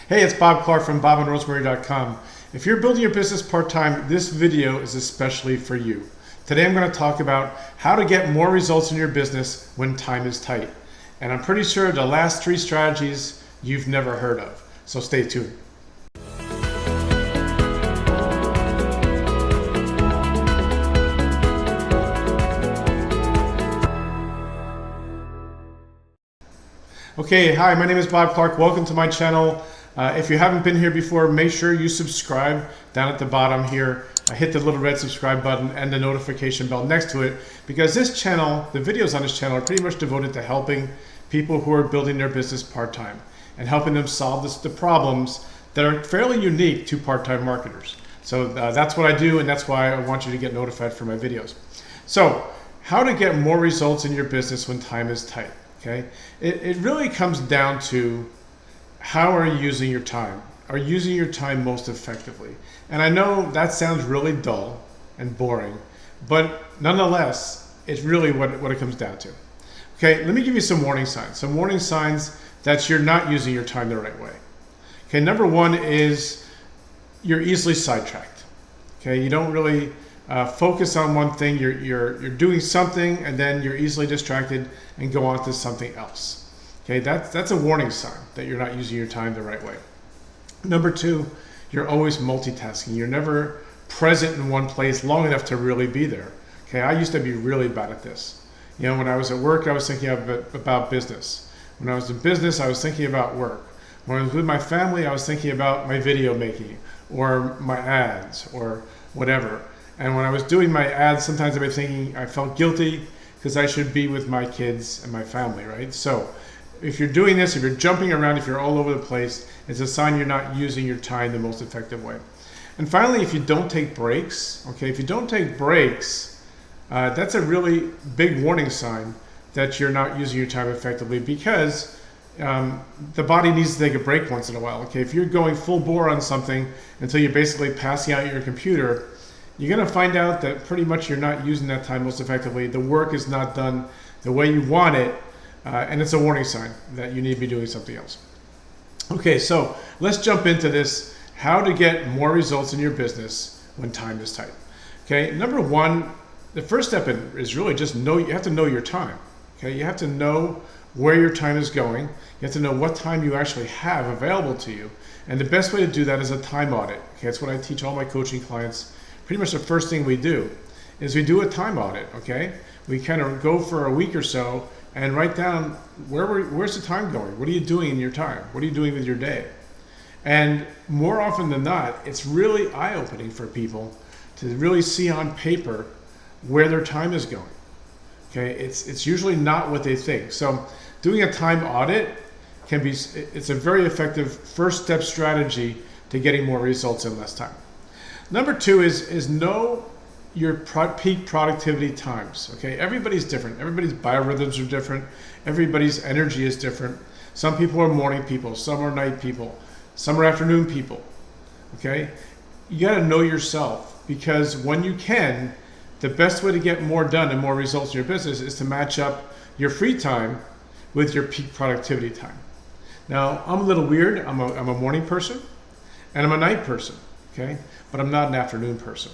Hey, it's Bob Clark from bobandrosemary.com. If you're building your business part-time, this video is especially for you. Today I'm going to talk about how to get more results in your business when time is tight. And I'm pretty sure the last 3 strategies you've never heard of. So stay tuned. Okay, hi, my name is Bob Clark. Welcome to my channel. If you haven't been here before, make sure you subscribe down at the bottom here. Hit the little red subscribe button and the notification bell next to it, because this channel, the videos on this channel are pretty much devoted to helping people who are building their business part-time and helping them solve the problems that are fairly unique to part-time marketers. So that's what I do, and that's why I want you to get notified for my videos. So how to get more results in your business when time is tight. Okay, it really comes down to how are you using your time? Are you using your time most effectively? And I know that sounds really dull and boring, but nonetheless, it's really what it comes down to. Okay, let me give you some warning signs. Some warning signs that you're not using your time the right way. Okay, number 1 is you're easily sidetracked. Okay, you don't really focus on one thing. You're doing something and then you're easily distracted and go on to something else. Okay, that's a warning sign that you're not using your time the right way. Number 2, you're always multitasking. You're never present in one place long enough to really be there. Okay, I used to be really bad at this. You know, when I was at work, I was thinking about business. When I was in business, I was thinking about work. When I was with my family, I was thinking about my video making or my ads or whatever. And when I was doing my ads, sometimes I'd be thinking I felt guilty because I should be with my kids and my family, right? So if you're doing this, if you're jumping around, if you're all over the place, it's a sign you're not using your time the most effective way. And finally, if you don't take breaks, okay, if you don't take breaks, that's a really big warning sign that you're not using your time effectively, because the body needs to take a break once in a while. Okay, if you're going full bore on something until you're basically passing out your computer, you're going to find out that pretty much you're not using that time most effectively. The work is not done the way you want it, and it's a warning sign that you need to be doing something else. Okay, so let's jump into this, how to get more results in your business when time is tight. Okay, number 1, the first step is really just you have to know your time. Okay, you have to know where your time is going. You have to know what time you actually have available to you. And the best way to do that is a time audit. Okay, that's what I teach all my coaching clients. Pretty much the first thing we do is we do a time audit. Okay, we kind of go for a week or so and write down where's the time going? What are you doing in your time? What are you doing with your day? And more often than not, it's really eye-opening for people to really see on paper where their time is going. Okay, it's usually not what they think. So doing a time audit it's a very effective first step strategy to getting more results in less time. Number 2 is know your peak productivity times. Okay, everybody's different. Everybody's biorhythms are different. Everybody's energy is different. Some people are morning people, some are night people, some are afternoon people. Okay, you got to know yourself, because when you can, the best way to get more done and more results in your business is to match up your free time with your peak productivity time. Now, I'm a little weird. I'm a morning person and I'm a night person. Okay, but I'm not an afternoon person.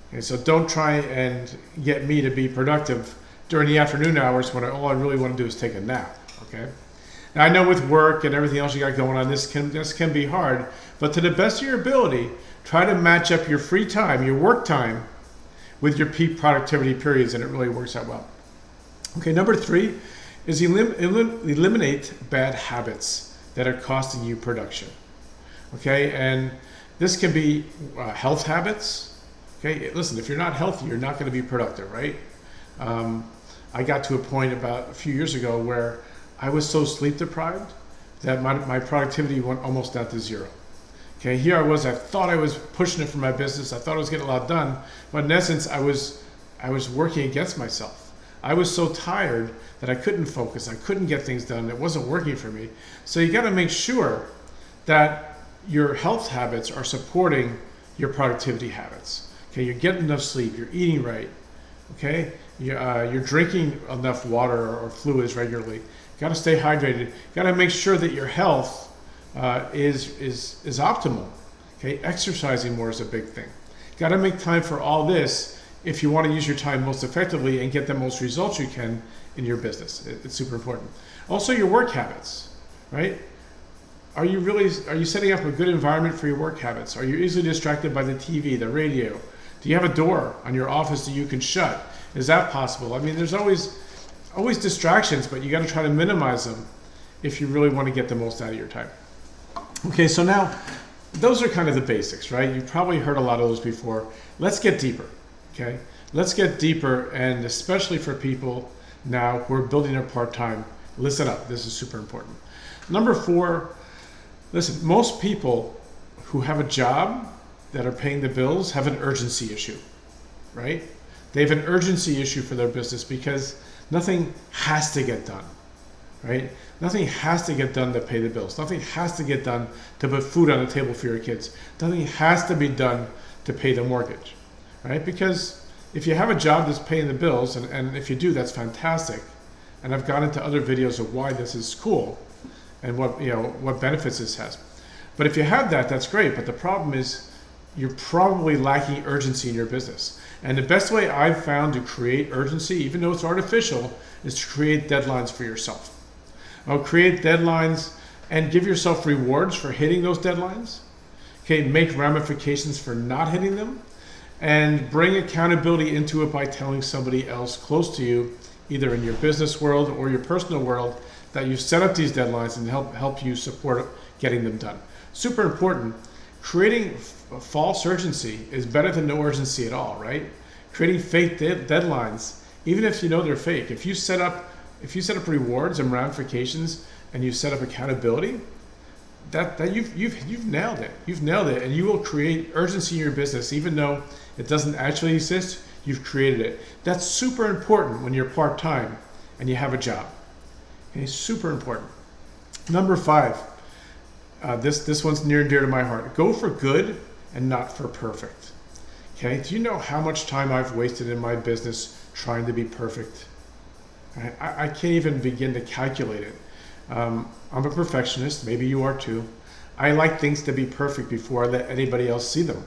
Okay, so don't try and get me to be productive during the afternoon hours when all I really want to do is take a nap. Okay, now I know with work and everything else you got going on, this can be hard, but to the best of your ability, try to match up your free time, your work time, with your peak productivity periods, and it really works out well. Okay, number 3 is eliminate bad habits that are costing you production. Okay, and this can be health habits. Okay, listen, if you're not healthy, you're not going to be productive, right? I got to a point about a few years ago where I was so sleep deprived that my productivity went almost down to 0. Okay, here I was, I thought I was pushing it for my business. I thought I was getting a lot done, but in essence, I was working against myself. I was so tired that I couldn't focus. I couldn't get things done. It wasn't working for me. So you got to make sure that your health habits are supporting your productivity habits. Okay, you're getting enough sleep, you're eating right. Okay, you're drinking enough water or fluids regularly. Got to stay hydrated. Got to make sure that your health is optimal. Okay, exercising more is a big thing. Got to make time for all this if you want to use your time most effectively and get the most results you can in your business. It's super important. Also, your work habits, right? Are you setting up a good environment for your work habits? Are you easily distracted by the TV, the radio? Do you have a door on your office that you can shut? Is that possible? I mean, there's always distractions, but you got to try to minimize them if you really want to get the most out of your time. Okay, so now those are kind of the basics, right? You've probably heard a lot of those before. Let's get deeper, okay? Let's get deeper, and especially for people now who are building their part-time, listen up, this is super important. Number 4, listen, most people who have a job that are paying the bills have an urgency issue, right? They have an urgency issue for their business because nothing has to get done, right? Nothing has to get done to pay the bills. Nothing has to get done to put food on the table for your kids. Nothing has to be done to pay the mortgage, right? Because if you have a job that's paying the bills, and if you do, that's fantastic. And I've gone into other videos of why this is cool and what benefits this has. But if you have that, that's great. But the problem is you're probably lacking urgency in your business. And the best way I've found to create urgency, even though it's artificial, is to create deadlines for yourself. Create deadlines and give yourself rewards for hitting those deadlines. Okay, make ramifications for not hitting them, and bring accountability into it by telling somebody else close to you, either in your business world or your personal world, that you set up these deadlines and help you support getting them done. Super important. Creating false urgency is better than no urgency at all, right? Creating fake deadlines, even if you know they're fake. If you set up rewards and ramifications, and you set up accountability, that you've nailed it. You've nailed it, and you will create urgency in your business, even though it doesn't actually exist. You've created it. That's super important when you're part-time and you have a job. Okay, super important. Number 5. This one's near and dear to my heart. Go for good and not for perfect. Okay, do you know how much time I've wasted in my business trying to be perfect? I can't even begin to calculate it. I'm a perfectionist, maybe you are too. I like things to be perfect before I let anybody else see them.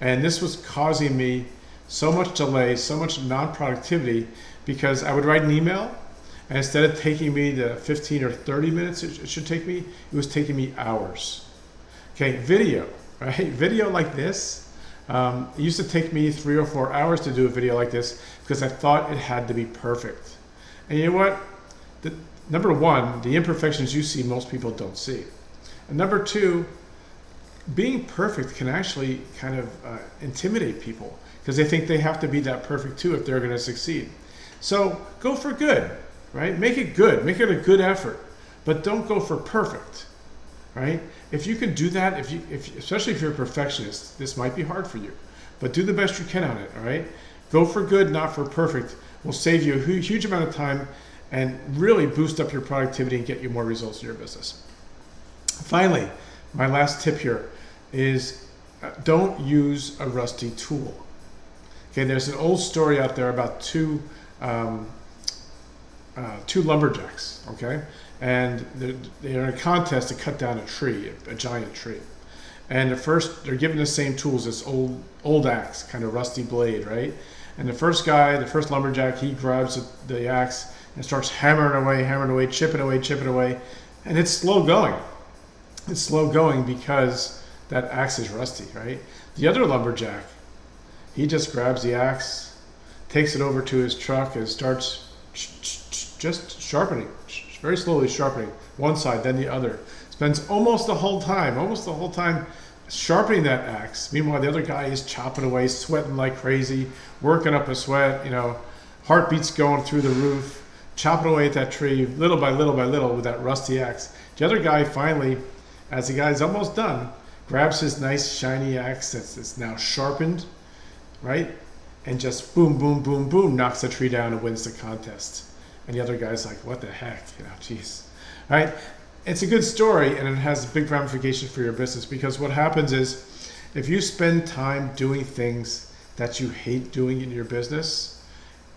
And this was causing me so much delay, so much non-productivity, because I would write an email, and instead of taking me the 15 or 30 minutes it should take me, it was taking me hours. Okay, video, right? Video like this, it used to take me 3 or 4 hours to do a video like this because I thought it had to be perfect. And you know what? Number 1, the imperfections you see, most people don't see. And number 2, being perfect can actually kind of intimidate people because they think they have to be that perfect too if they're going to succeed. So go for good, right? Make it good. Make it a good effort, but don't go for perfect, right? If you can do that, especially if you're a perfectionist, this might be hard for you, but do the best you can on it, all right? Go for good, not for perfect. Will save you a huge amount of time and really boost up your productivity and get you more results in your business. Finally, my last tip here is don't use a rusty tool. Okay, there's an old story out there about two lumberjacks, okay? And they're in a contest to cut down a tree, a giant tree. And at first, they're given the same tools, this old axe, kind of rusty blade, right? And the first lumberjack, he grabs the axe and starts hammering away, chipping away, and it's slow going. It's slow going because that axe is rusty, right? The other lumberjack, he just grabs the axe, takes it over to his truck and starts just sharpening, very slowly sharpening one side, then the other. Spends almost the whole time sharpening that axe. Meanwhile, the other guy is chopping away, sweating like crazy, working up a sweat, heartbeats going through the roof, chopping away at that tree little by little with that rusty axe. The other guy finally, as the guy's almost done, grabs his nice shiny axe that's now sharpened, right? And just boom, boom, boom, boom, knocks the tree down and wins the contest. And the other guy's like, what the heck, jeez, right? It's a good story, and it has big ramifications for your business, because what happens is if you spend time doing things that you hate doing in your business,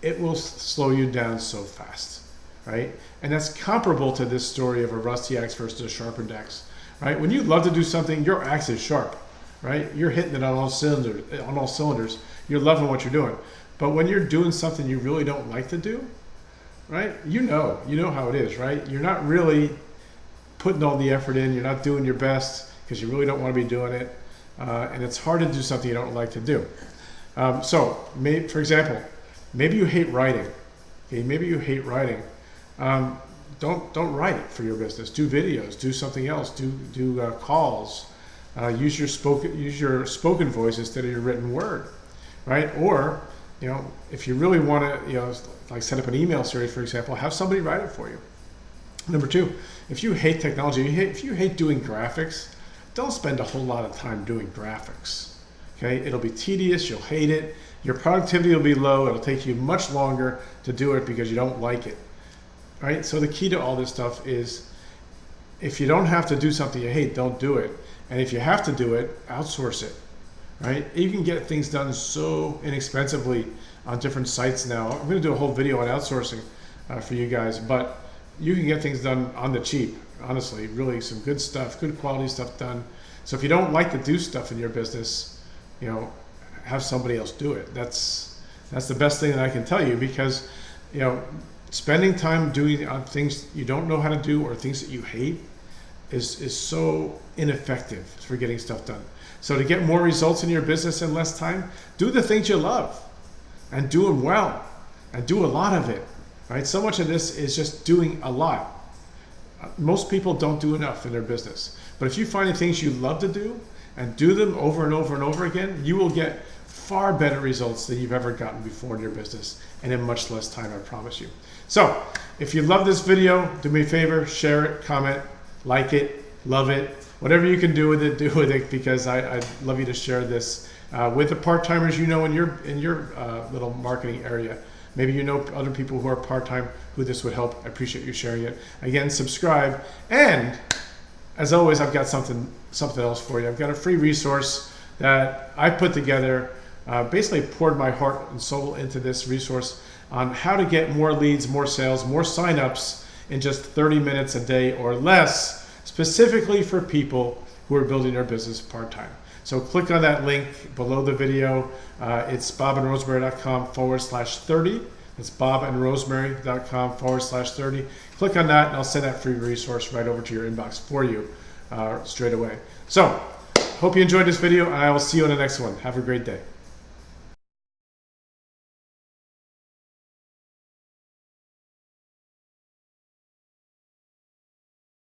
it will slow you down so fast, right? And that's comparable to this story of a rusty axe versus a sharpened axe. right? When you love to do something, your axe is sharp, right? You're hitting it on all cylinders. You're loving what you're doing. But when you're doing something you really don't like to do, right? You know how it is, right? You're not really putting all the effort in. You're not doing your best because you really don't want to be doing it. And it's hard to do something you don't like to do. For example, maybe you hate writing. Okay, maybe you hate writing. Don't write for your business. Do videos. Do something else. Do calls. Use your spoken voice instead of your written word, right? Or if you really want to, like set up an email series, for example, have somebody write it for you. Number two, if you hate technology, if you hate doing graphics, don't spend a whole lot of time doing graphics. Okay, it'll be tedious. You'll hate it. Your productivity will be low. It'll take you much longer to do it because you don't like it. Right? So the key to all this stuff is, if you don't have to do something you hate, don't do it. And if you have to do it, outsource it. Right? You can get things done so inexpensively on different sites now. I'm going to do a whole video on outsourcing for you guys, but you can get things done on the cheap. Honestly, really some good stuff, good quality stuff done. So if you don't like to do stuff in your business, have somebody else do it. That's the best thing that I can tell you, because spending time doing things you don't know how to do or things that you hate is so ineffective for getting stuff done. So to get more results in your business in less time, do the things you love and do them well and do a lot of it, right? So much of this is just doing a lot. Most people don't do enough in their business. But if you find the things you love to do and do them over and over and over again, you will get far better results than you've ever gotten before in your business, and in much less time, I promise you. So if you love this video, do me a favor, share it, comment, like it, love it, whatever you can do with it, because I'd love you to share this with the part-timers in your little marketing area. Maybe you know other people who are part-time who this would help. I appreciate you sharing it. Again, subscribe. And as always, I've got something else for you. I've got a free resource that I put together, basically poured my heart and soul into this resource on how to get more leads, more sales, more signups in just 30 minutes a day or less, specifically for people who are building their business part-time. So click on that link below the video. It's bobandrosemary.com/30. It's bobandrosemary.com/30. Click on that and I'll send that free resource right over to your inbox for you straight away. So hope you enjoyed this video, and I will see you in the next one. Have a great day.